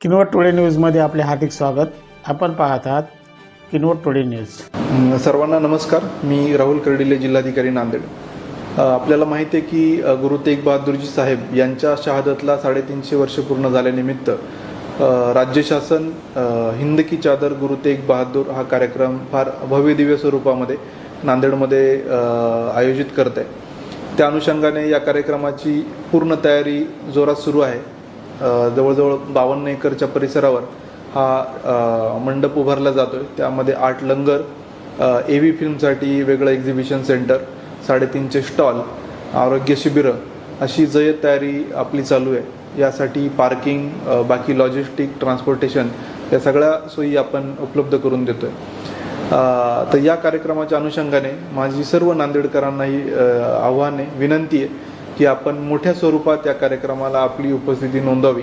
Kinwat today न्यूजमध्ये आपले हार्दिक स्वागत। आपण पाहत आहात किनवट टुडे न्यूज। सर्वांना नमस्कार। मी राहुल कर्डिले, जिल्हाधिकारी नांदेड। आपल्याला माहिती आहे की गुरु तेग बहादुरजी साहेब यांच्या शहादतला 350 वर्ष पूर्ण झाल्यानिमित्त राज्य शासन हिंद की चादर गुरु तेग बहादूर हा कार्यक्रम फार भव्य दिव्य स्वरूपामध्ये नांदेडमध्ये आयोजित करत आहे। त्या अनुषंगाने या कार्यक्रमाची पूर्ण तयारी जोरात सुरू आहे। जवळजवळ 52 एकरच्या परिसरावर हा मंडप उभारला जातोय। त्यामध्ये 8 लंगर, एव्ही फिल्मसाठी वेगळं एक्झिबिशन सेंटर, 350 स्टॉल, आरोग्य शिबिरं अशी जय्यत तयारी आपली चालू आहे। यासाठी पार्किंग, बाकी लॉजिस्टिक, ट्रान्सपोर्टेशन या सगळ्या सोयी आपण उपलब्ध करून देतोय। तर या कार्यक्रमाच्या अनुषंगाने माझी सर्व नांदेडकरांना ही आव्हान आहे, विनंती आहे की आपण मोठ्या स्वरूपात या कार्यक्रमाला आपली उपस्थिती नोंदवावी।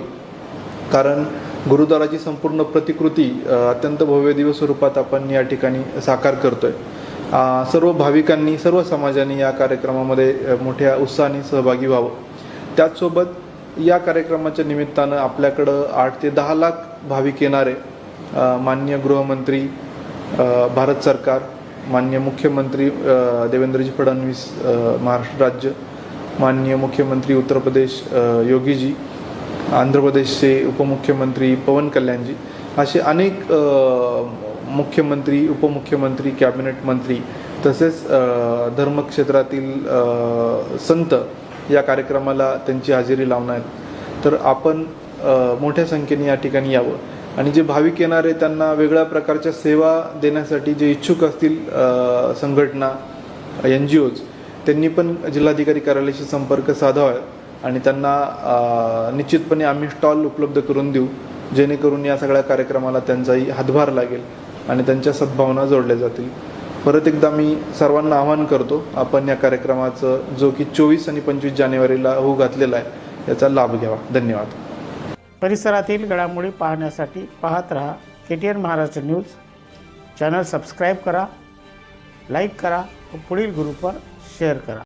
कारण गुरुद्वाराची संपूर्ण प्रतिकृती अत्यंत भव्य दिव्य स्वरूपात आपण या ठिकाणी साकार करतोय। सर्व भाविकांनी, सर्व समाजाने या कार्यक्रमामध्ये मोठ्या उत्साहाने सहभागी व्हावं। त्याचसोबत या कार्यक्रमाच्या निमित्तानं आपल्याकडं 8 ते 10 लाख भाविक येणारे। माननीय गृहमंत्री भारत सरकार, माननीय मुख्यमंत्री देवेंद्रजी फडणवीस महाराष्ट्र राज्य, माननीय मुख्यमंत्री उत्तर प्रदेश योगीजी, आंध्र प्रदेशचे उपमुख्यमंत्री पवन कल्याणजी, असे अनेक मुख्यमंत्री, उपमुख्यमंत्री, कॅबिनेट मंत्री तसेच धर्मक्षेत्रातील संत या कार्यक्रमाला त्यांची हजेरी लावणार आहेत। तर आपण मोठ्या संख्येने या ठिकाणी यावं आणि जे भाविक येणार आहे त्यांना वेगळ्या प्रकारच्या सेवा देण्यासाठी जे इच्छुक असतील संघटना, NGOज, त्यांनी पण जिल्हाधिकारी कार्यालयाशी संपर्क साधावा आणि त्यांना निश्चितपणे आम्ही स्टॉल उपलब्ध करून देऊ, जेणेकरून या सगळ्या कार्यक्रमाला त्यांचाही हातभार लागेल आणि त्यांच्या सद्भावना जोडल्या जातील। परत एकदा मी सर्वांना आवाहन करतो, आपण या कार्यक्रमाचं जो की 24 आणि 25 जानेवारीला होऊ घातलेला आहे याचा लाभ घ्यावा। धन्यवाद। परिसरातील घडामोडी पाहण्यासाठी पाहत रहा KTN Maharashtra news. Channel subscribe करा, लाईक करा व पुढील ग्रुपवर शेअर करा।